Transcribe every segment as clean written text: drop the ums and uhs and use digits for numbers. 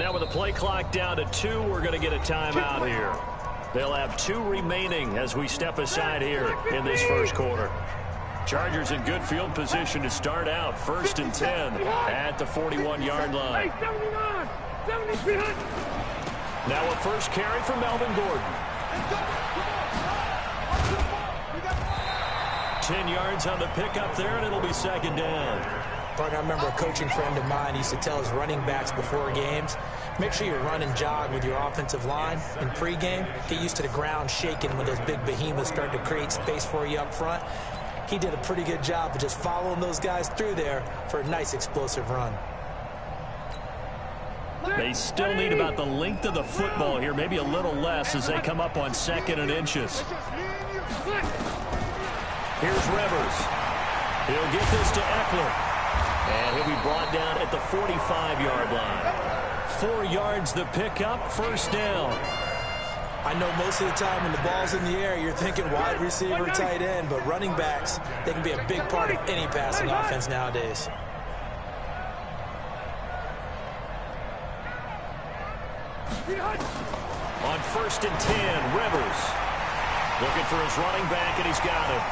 Now with the play clock down to 2, we're going to get a timeout here. They'll have 2 remaining as we step aside here in this first quarter. Chargers in good field position to start out. 1st and 10 at the 41-yard line. Now a first carry for Melvin Gordon. 10 yards on the pickup there, and it'll be 2nd down. I remember a coaching friend of mine used to tell his running backs before games, make sure you run and jog with your offensive line in pregame. Get used to the ground shaking when those big behemoths start to create space for you up front. He did a pretty good job of just following those guys through there for a nice explosive run. They still need about the length of the football here, maybe a little less as they come up on 2nd and inches. Here's Rivers. He'll get this to Eckler. And he'll be brought down at the 45-yard line. 4 yards the pickup, 1st down. I know most of the time when the ball's in the air, you're thinking wide receiver, tight end, but running backs, they can be a big part of any passing offense nowadays. On 1st and 10, Rivers. Looking for his running back, and he's got it.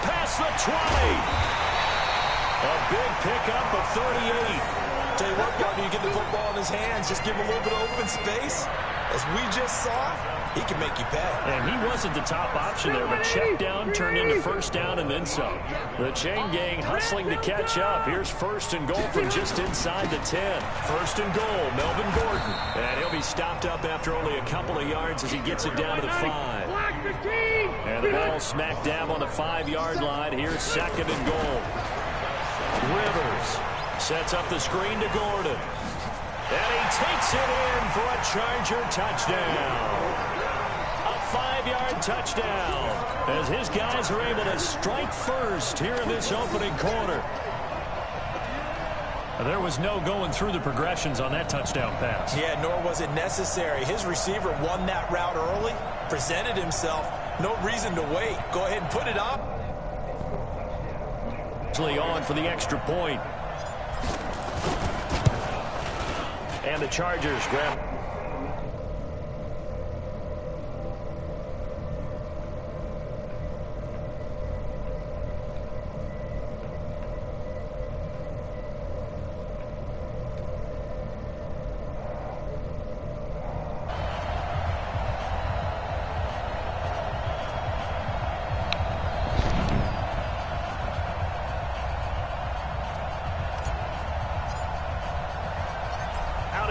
Past the 20. A big pickup of 38. Tell you what, partner, you get the football in his hands, just give him a little bit of open space. As we just saw, he can make you pay. And he wasn't the top option there, but check down turned into 1st down and then some. The chain gang hustling to catch up. Here's 1st and goal from just inside the 10. 1st and goal, Melvin Gordon. And he'll be stopped up after only a couple of yards as he gets it down to the 5. And the ball smack dab on the 5-yard line. Here's 2nd and goal. Rivers sets up the screen to Gordon. And he takes it in for a Charger touchdown. A 5-yard touchdown as his guys are able to strike first here in this opening quarter. There was no going through the progressions on that touchdown pass. Yeah, nor was it necessary. His receiver won that route early, presented himself. No reason to wait. Go ahead and put it up. On for the extra point. And the Chargers grab.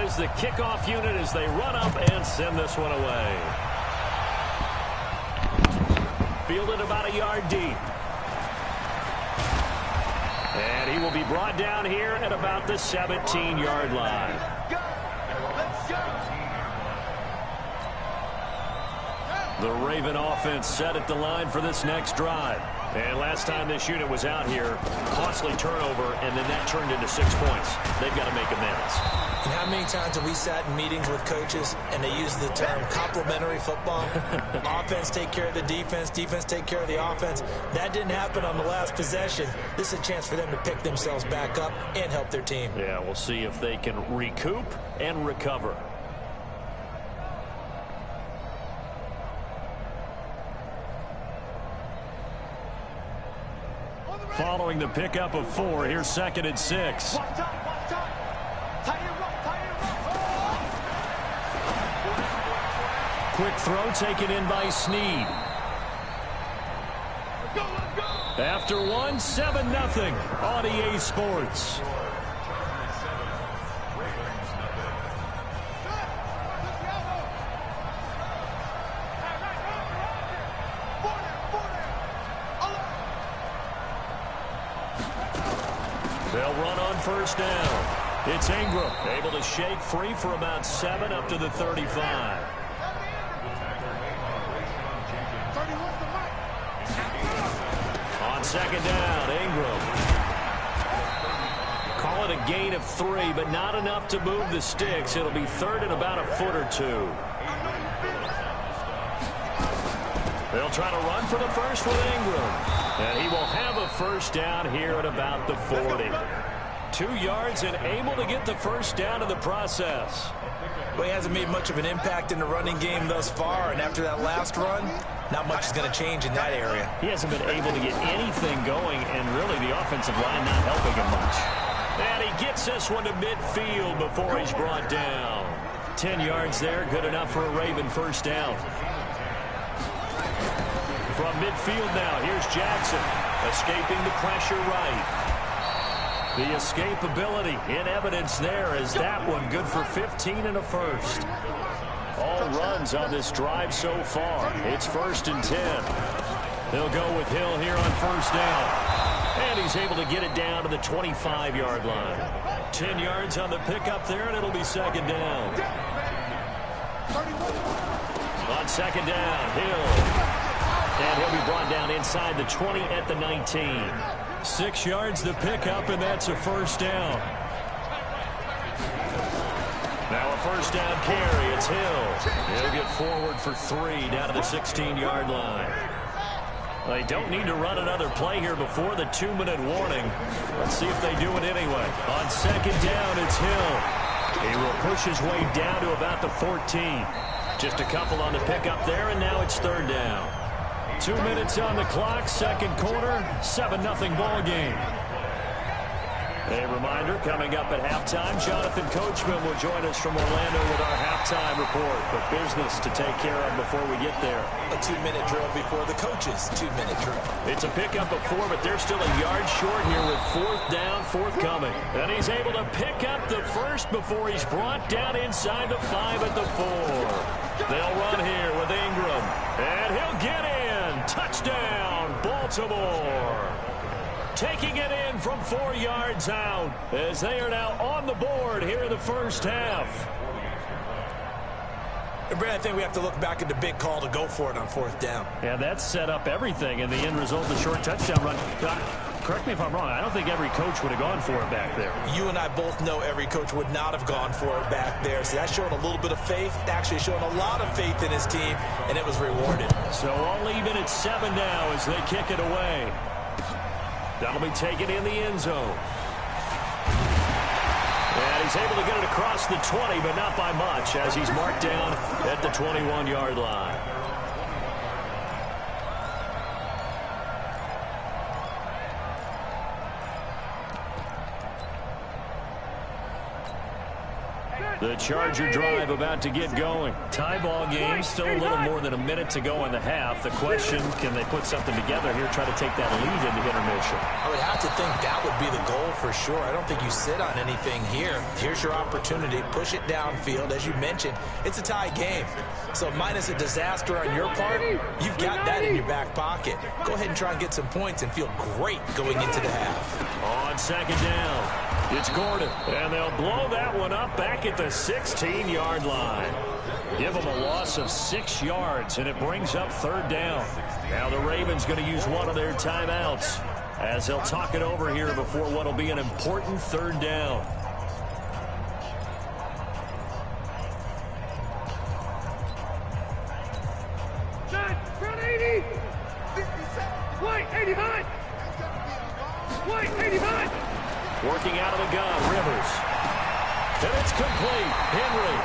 Is the kickoff unit as they run up and send this one away. Fielded about a yard deep. And he will be brought down here at about the 17-yard line. The Raven offense set at the line for this next drive. And last time this unit was out here, costly turnover, and then that turned into 6 points. They've got to make amends. And how many times have we sat in meetings with coaches and they use the term complementary football? Offense take care of the defense, defense take care of the offense. That didn't happen on the last possession. This is a chance for them to pick themselves back up and help their team. Yeah, we'll see if they can recoup and recover. Following the pickup of 4, here's 2nd and 6. Quick throw taken in by Snead. After 1, 7-0 on EA Sports. They'll run on 1st down. It's Ingram, able to shake free for about 7 up to the 35. On 2nd down, Ingram. Call it a gain of 3, but not enough to move the sticks. It'll be 3rd and about a foot or 2. They'll try to run for the first with Ingram. And he will have a 1st down here at about the 40. 2 yards and able to get the first down in the process. Well, he hasn't made much of an impact in the running game thus far, and after that last run, not much is going to change in that area. He hasn't been able to get anything going, and really the offensive line not helping him much. And he gets this one to midfield before he's brought down. 10 yards there, good enough for a Raven first down. From midfield now, here's Jackson, escaping the pressure right. The escapability in evidence there as that one good for 15 and a first. All runs on this drive so far. It's 1st and 10. They'll go with Hill here on first down. And he's able to get it down to the 25-yard line. 10 yards on the pickup there, and it'll be 2nd down. On 2nd down, Hill. And he'll be brought down inside the 20 at the 19. 6 yards the pickup, and that's a first down. Now a first down carry. It's Hill. He'll get forward for 3 down to the 16-yard line. They don't need to run another play here before the 2-minute warning. Let's see if they do it anyway. On 2nd down, it's Hill. He will push his way down to about the 14. Just a couple on the pickup there, and now it's 3rd down. 2 minutes on the clock, 2nd quarter, 7-0 ball game. A reminder, coming up at halftime, Jonathan Coachman will join us from Orlando with our halftime report. But business to take care of before we get there. A 2-minute drill before the coaches' 2-minute drill. It's a pickup of 4, but they're still a yard short here with 4th down, forthcoming. And he's able to pick up the first before he's brought down inside the 5 at the 4. They'll run here with Ingram. And he'll get in. Touchdown, Baltimore. Taking it in from 4 yards out as they are now on the board here in the first half. And Brad, I think we have to look back at the big call to go for it on 4th down. Yeah, that set up everything, and the end result, the short touchdown run. Correct me if I'm wrong. I don't think every coach would have gone for it back there. You and I both know every coach would not have gone for it back there. So that showed a little bit of faith, actually showed a lot of faith in his team, and it was rewarded. So all even at 7 now as they kick it away. That'll be taken in the end zone. And he's able to get it across the 20, but not by much as he's marked down at the 21-yard line. The Charger drive about to get going. Tie ball game, still a little more than a minute to go in the half. The question, can they put something together here, try to take that lead into intermission? I would have to think that would be the goal for sure. I don't think you sit on anything here. Here's your opportunity. Push it downfield. As you mentioned, it's a tie game. So minus a disaster on your part, you've got that in your back pocket. Go ahead and try and get some points and feel great going into the half. On 2nd down. It's Gordon, and they'll blow that one up back at the 16-yard line. Give them a loss of 6 yards, and it brings up 3rd down. Now the Ravens going to use one of their timeouts as they'll talk it over here before what will be an important 3rd down. Front 80! White 80 high! White 80 high! Working out of the gun, Rivers. And it's complete. Henry.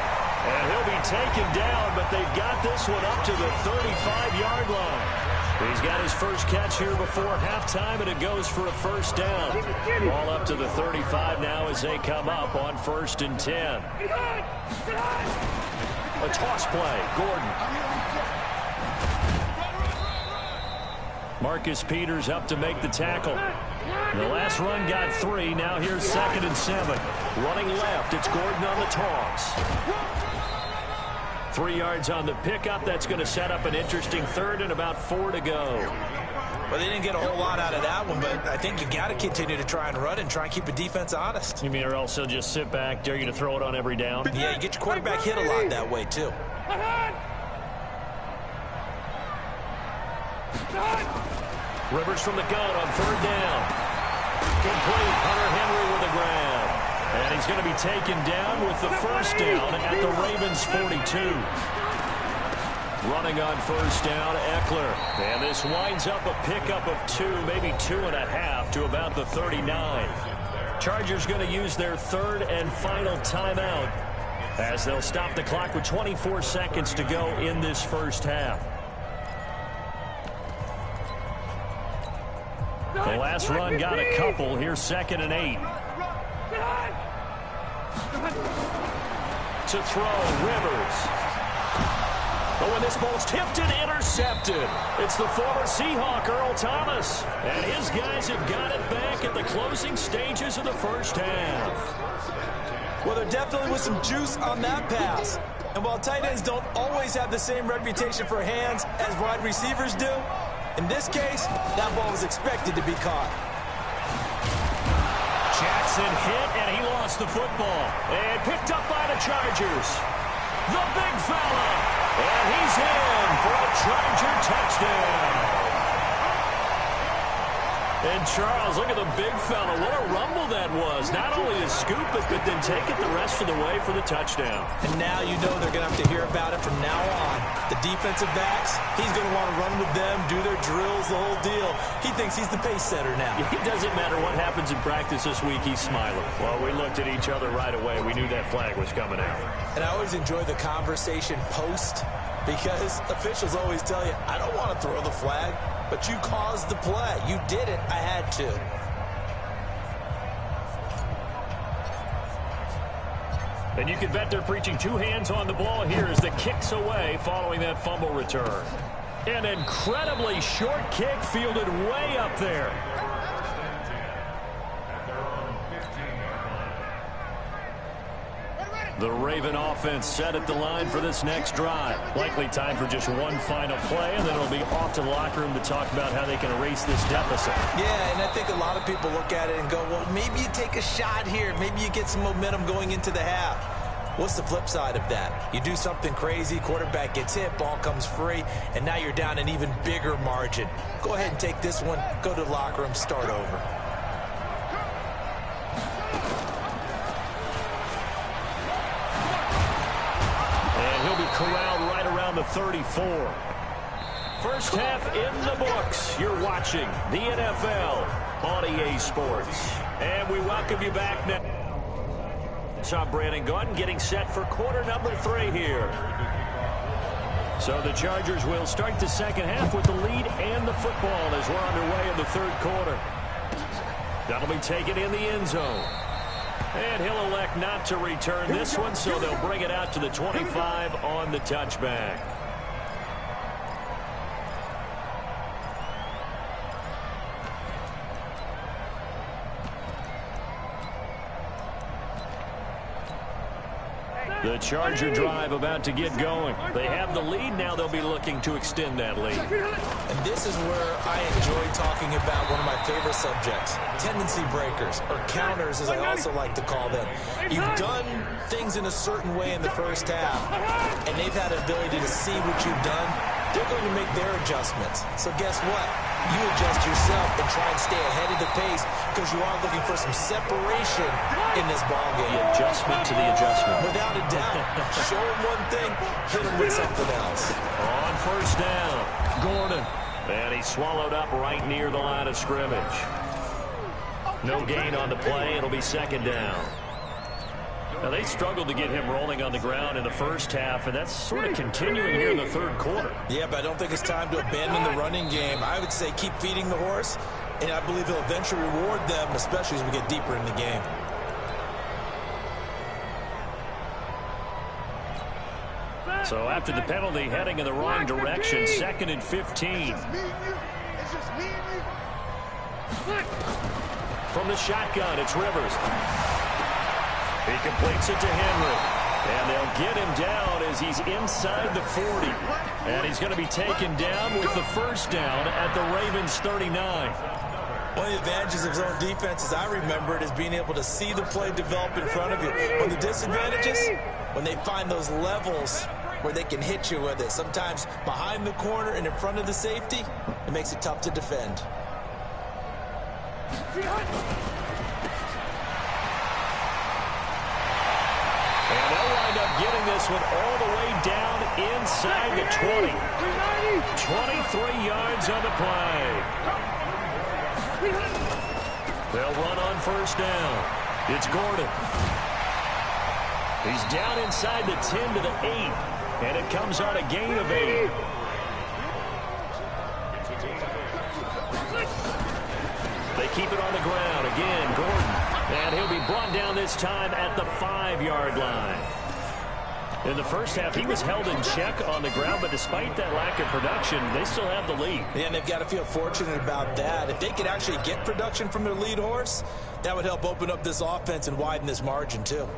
And he'll be taken down, but they've got this one up to the 35-yard line. He's got his first catch here before halftime, and it goes for a first down. Ball up to the 35 now as they come up on 1st and 10. A toss play. Gordon. Marcus Peters up to make the tackle. The last run got 3. Now here's 2nd and 7. Running left, it's Gordon on the toss. 3 yards on the pickup. That's going to set up an interesting 3rd and about 4 to go. Well, they didn't get a whole lot out of that one, but I think you got to continue to try and run and try and keep the defense honest. You mean or else they'll just sit back, dare you to throw it on every down? Yeah, you get your quarterback hit a lot that way, too. Rivers from the gun on 3rd down. Complete. Hunter Henry with a grab. And he's going to be taken down with the first down at the Ravens 42. Running on 1st down, Eckler. And this winds up a pickup of 2, maybe 2.5 to about the 39. Chargers going to use their third and final timeout as they'll stop the clock with 24 seconds to go in this first half. The last run got a couple. Here's 2nd and 8. To throw, Rivers. But when this ball's tipped and intercepted, it's the former Seahawk, Earl Thomas. And his guys have got it back at the closing stages of the first half. Well, there definitely was some juice on that pass. And while tight ends don't always have the same reputation for hands as wide receivers do, in this case, that ball was expected to be caught. Jackson hit, and he lost the football. And picked up by the Chargers. The big fella. And he's in for a Charger touchdown. And Charles, look at the big fella. What a rumble that was. Not only to scoop it, but then take it the rest of the way for the touchdown. And now you know they're going to have to hear about it from now on. The defensive backs, he's going to want to run with them, do their drills, the whole deal. He thinks he's the pace setter now. It doesn't matter what happens in practice this week, he's smiling. Well, we looked at each other right away. We knew that flag was coming out. And I always enjoy the conversation post, because officials always tell you, I don't want to throw the flag, but you caused the play. You did it. I had to. And you can bet they're preaching two hands on the ball here as the kick's away following that fumble return. An incredibly short kick fielded way up there. The Raven offense set at the line for this next drive. Likely time for just one final play, and then it'll be off to the locker room to talk about how they can erase this deficit. Yeah, and I think a lot of people look at it and go, well, maybe you take a shot here. Maybe you get some momentum going into the half. What's the flip side of that? You do something crazy, quarterback gets hit, ball comes free, and now you're down an even bigger margin. Go ahead and take this one, go to the locker room, start over. Corralled right around the 34. First half in the books. You're watching the NFL on EA Sports. And we welcome you back now. Saw Brandon Gordon getting set for quarter number 3 here. So the Chargers will start the second half with the lead and the football as we're underway in the third quarter. That'll be taken in the end zone. And he'll elect not to return this one, so they'll bring it out to the 25 on the touchback. The Charger drive about to get going. They have the lead. Now they'll be looking to extend that lead. And this is where I enjoy talking about one of my favorite subjects, tendency breakers, or counters as I also like to call them. You've done things in a certain way in the first half, and they've had an ability to see what you've done. They're going to make their adjustments. So guess what? You adjust yourself and try and stay ahead of the pace because you are looking for some separation in this ball game. The adjustment to the adjustment. Without a doubt. Show them one thing, hit them with something else. On first down, Gordon. And he swallowed up right near the line of scrimmage. No gain on the play. It'll be second down. Now, they struggled to get him rolling on the ground in the first half, and that's sort of continuing here in the third quarter. Yeah, but I don't think it's time to abandon the running game. I would say keep feeding the horse, and I believe he'll eventually reward them, especially as we get deeper in the game. So after the penalty, heading in the wrong direction, 2nd and 15. From the shotgun, it's Rivers. He completes it to Henry. And they'll get him down as he's inside the 40. And he's going to be taken down with the first down at the Ravens 39. One of the advantages of zone defense, as I remember it, is being able to see the play develop in front of you. One of the disadvantages, when they find those levels where they can hit you with it, sometimes behind the corner and in front of the safety, it makes it tough to defend. And they'll wind up getting this one all the way down inside the 20. 23 yards on the play. They'll run on first down. It's Gordon. He's down inside the 10 to the 8, and it comes on a gain of 8. They keep it on the ground. Again, Gordon. And he'll be brought down this time at the 5-yard line. In the first half, he was held in check on the ground, but despite that lack of production, they still have the lead. Yeah, and they've got to feel fortunate about that. If they could actually get production from their lead horse, that would help open up this offense and widen this margin, too.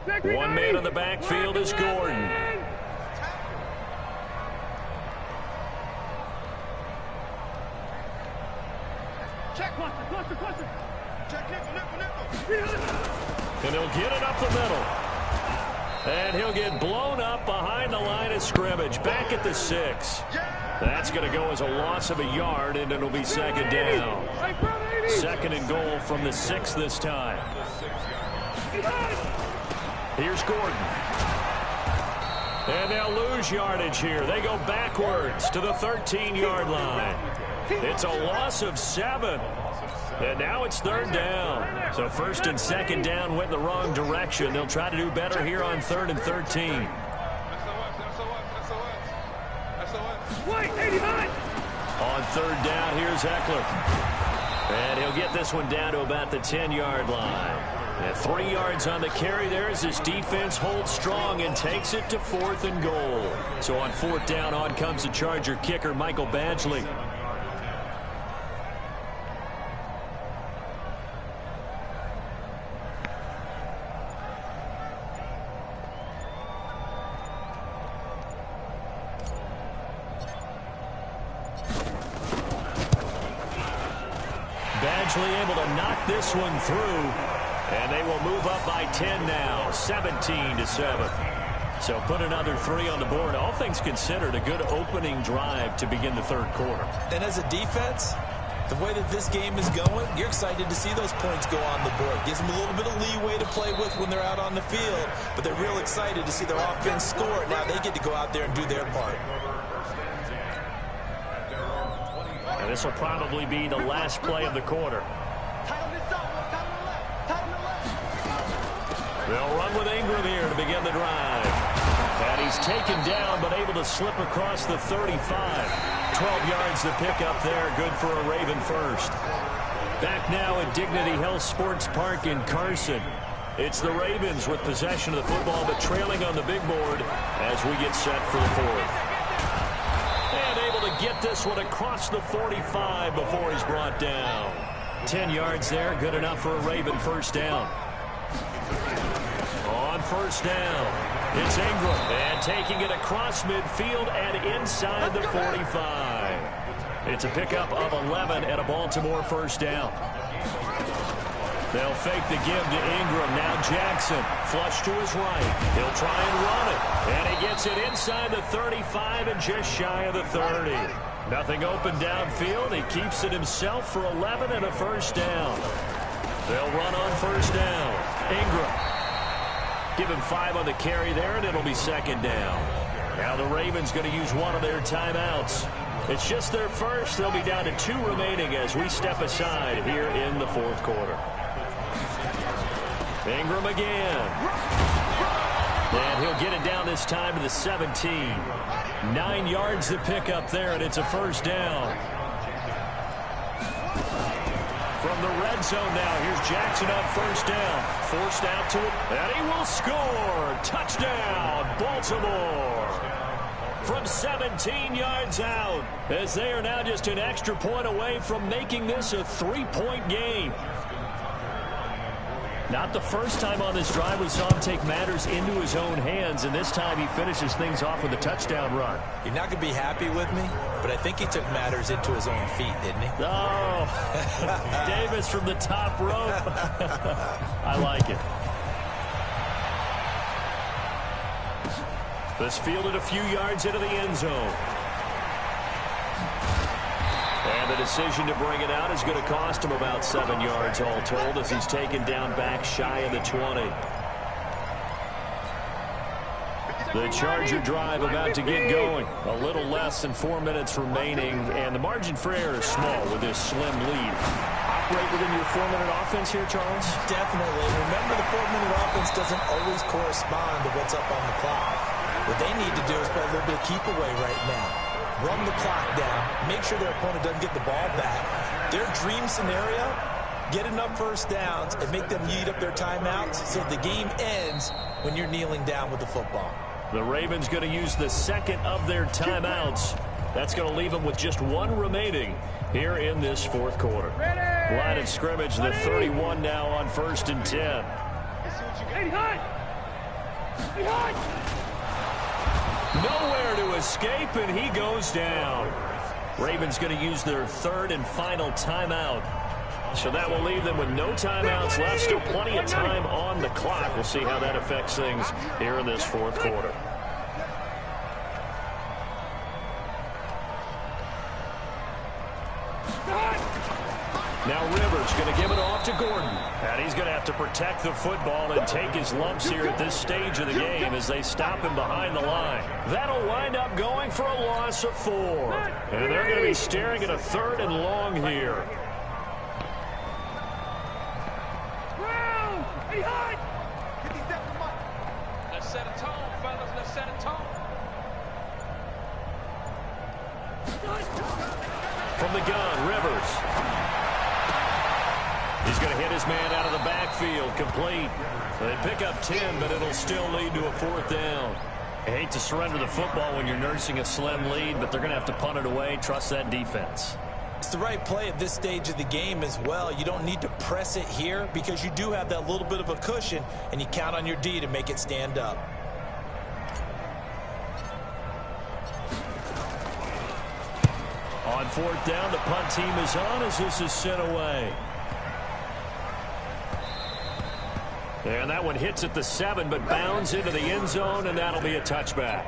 One man on the backfield is Gordon. Check, cluster. Check, nickel. And he'll get it up the middle. And he'll get blown up behind the line of scrimmage, back at the 6. That's going to go as a loss of a yard, and it'll be second down. Second and goal from the 6 this time. Here's Gordon. And they'll lose yardage here. They go backwards to the 13-yard line. It's a loss of 7. And now it's third down. So first and second down went the wrong direction. They'll try to do better here on 3rd and 13. On third down, here's Eckler. And he'll get this one down to about the 10-yard line. And 3 yards on the carry there as this defense holds strong and takes it to 4th and goal. So on 4th down, on comes the Charger kicker, Michael Badgley. Badgley able to knock this one through. And they will move up by 10 now, 17-7. So put another 3 on the board. All things considered, a good opening drive to begin the third quarter. And as a defense, the way that this game is going, you're excited to see those points go on the board. Gives them a little bit of leeway to play with when they're out on the field, but they're real excited to see their offense score. Now they get to go out there and do their part. And this will probably be the last play of the quarter. They'll run with Ingram here to begin the drive. And he's taken down, but able to slip across the 35. 12 yards to pick up there. Good for a Raven first. Back now at Dignity Health Sports Park in Carson. It's the Ravens with possession of the football, but trailing on the big board as we get set for the 4th. And able to get this one across the 45 before he's brought down. 10 yards there, good enough for a Raven first down. On first down, it's Ingram, and taking it across midfield and inside the 45. It's a pickup of 11 and a Baltimore first down. They'll fake the give to Ingram. Now Jackson, flush to his right. He'll try and run it, and he gets it inside the 35 and just shy of the 30. Nothing open downfield. He keeps it himself for 11 and a first down. They'll run on first down. Ingram. Give him 5 on the carry there, and it'll be second down. Now the Ravens going to use one of their timeouts. It's just their first. They'll be down to 2 remaining as we step aside here in the 4th quarter. Ingram again. And he'll get it down this time to the 17. 9 yards to pick up there, and it's a first down. From the red zone now, here's Jackson on first down. Forced out to it, and he will score. Touchdown, Baltimore. From 17 yards out, as they are now just an extra point away from making this a 3-point game. Not the first time on this drive we saw him take matters into his own hands, and this time he finishes things off with a touchdown run. You're not going to be happy with me, but I think he took matters into his own feet, didn't he? Oh, Davis from the top rope. I like it. This fielded a few yards into the end zone. And the decision to bring it out is going to cost him about 7 yards all told as he's taken down back shy of the 20. The Charger drive about to get going. A little less than 4 minutes remaining, and the margin for error is small with this slim lead. Operate within your 4-minute offense here, Charles? Definitely. Remember, the 4-minute offense doesn't always correspond to what's up on the clock. What they need to do is play a little bit of keep away right now. Run the clock down. Make sure their opponent doesn't get the ball back. Their dream scenario, get enough first downs and make them eat up their timeouts so the game ends when you're kneeling down with the football. The Ravens going to use the second of their timeouts. That's going to leave them with just one remaining here in this fourth quarter. Line of scrimmage, the 31 now on 1st and 10. Nowhere to escape, and he goes down. Ravens going to use their third and final timeout. So that will leave them with no timeouts left. Still plenty of time on the clock. We'll see how that affects things here in this fourth quarter. Now Rivers going to give it off to Gordon. And he's going to have to protect the football and take his lumps here at this stage of the game as they stop him behind the line. That'll wind up going for a loss of 4. And they're going to be staring at a 3rd and long here. Let's set a tone, fellas. Let's set a tone. From the gun, Rivers. He's going to hit his man out of the backfield, complete. They pick up 10, but it'll still lead to a 4th down. I hate to surrender the football when you're nursing a slim lead, but they're going to have to punt it away. Trust that defense. It's the right play at this stage of the game as well. You don't need to press it here because you do have that little bit of a cushion, and you count on your D to make it stand up. On 4th down, the punt team is on as this is sent away. And that one hits at the 7, but bounds into the end zone, and that'll be a touchback.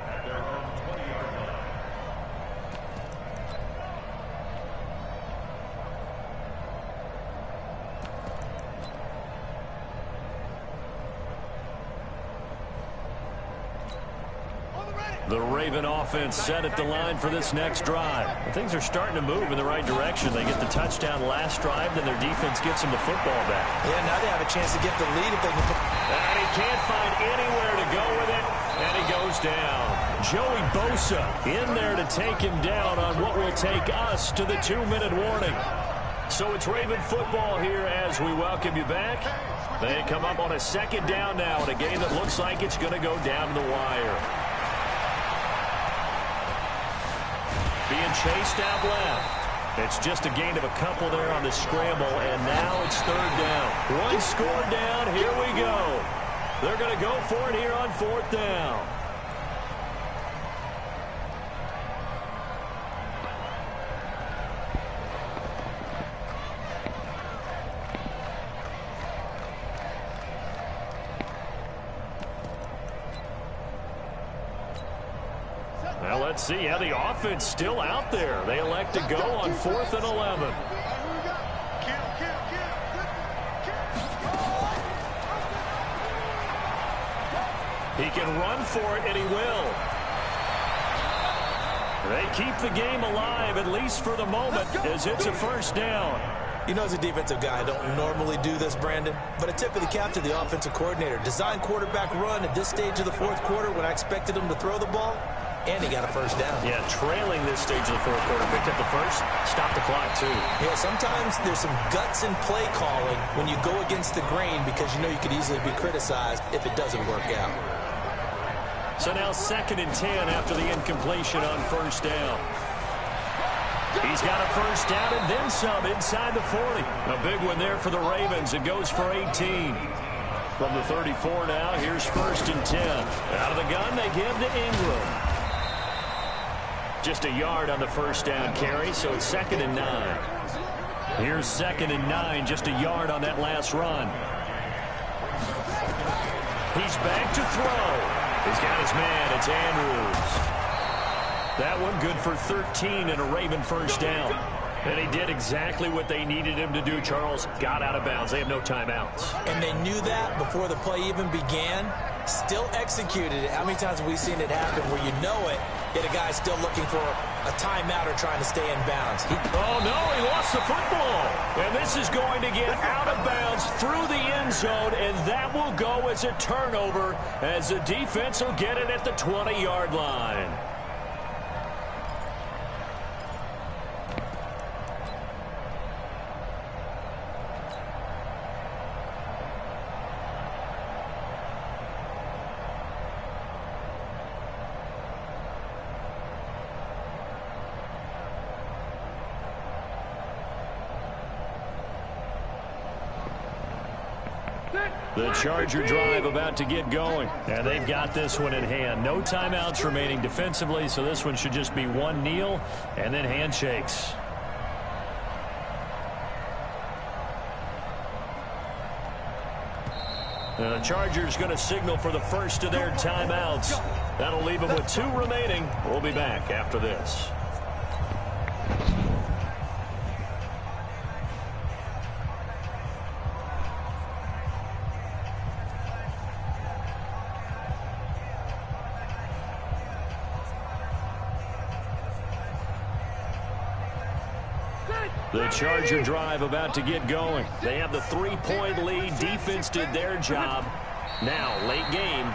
The Raven offense set at the line for this next drive. And things are starting to move in the right direction. They get the touchdown last drive, then their defense gets them the football back. Yeah, now they have a chance to get the lead if they can. And he can't find anywhere to go with it, and he goes down. Joey Bosa in there to take him down on what will take us to the 2-minute warning. So it's Raven football here as we welcome you back. They come up on a 2nd down now in a game that looks like it's going to go down to the wire. Being chased out left. It's just a gain of a couple there on the scramble, and now it's 3rd down. One score down. Here we go. They're going to go for it here on 4th down. Well, let's see how the offense still out there. They elect to go on 4th and 11. He can run for it, and he will. They keep the game alive, at least for the moment, as it's a 1st down. You know, as a defensive guy, I don't normally do this, Brandon, but a tip of the cap to the offensive coordinator. Design quarterback run at this stage of the 4th quarter when I expected him to throw the ball. And he got a 1st down. Yeah, trailing this stage of the 4th quarter. Picked up the 1st, stopped the clock, too. Yeah, sometimes there's some guts in play calling when you go against the grain because you know you could easily be criticized if it doesn't work out. So now 2nd and 10 after the incompletion on 1st down. He's got a 1st down and then some inside the 40. A big one there for the Ravens. It goes for 18. From the 34 now, here's 1st and 10. Out of the gun, they give to Ingram. Just a yard on the 1st down carry, so it's 2nd and 9. Here's 2nd and 9, just a yard on that last run. He's back to throw. He's got his man. It's Andrews. That one good for 13 and a Raven 1st down. And he did exactly what they needed him to do, Charles. Got out of bounds. They have no timeouts. And they knew that before the play even began. Still executed it. How many times have we seen it happen where you know it, yet a guy's still looking for a timeout or trying to stay in bounds? Oh, no, he lost the football. And this is going to get out of bounds through the end zone, and that will go as a turnover as the defense will get it at the 20-yard line. The Charger drive about to get going. And they've got this one in hand. No timeouts remaining defensively, so this one should just be one kneel and then handshakes. And the Chargers going to signal for the first of their timeouts. That'll leave them with 2 remaining. We'll be back after this. The Charger drive about to get going. They have the 3-point lead. Defense did their job. Now, late game.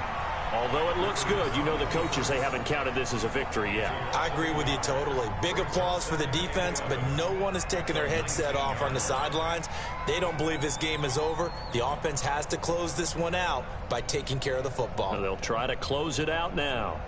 Although it looks good, you know the coaches, they haven't counted this as a victory yet. I agree with you totally. Big applause for the defense, but no one is taking their headset off on the sidelines. They don't believe this game is over. The offense has to close this one out by taking care of the football. And they'll try to close it out now.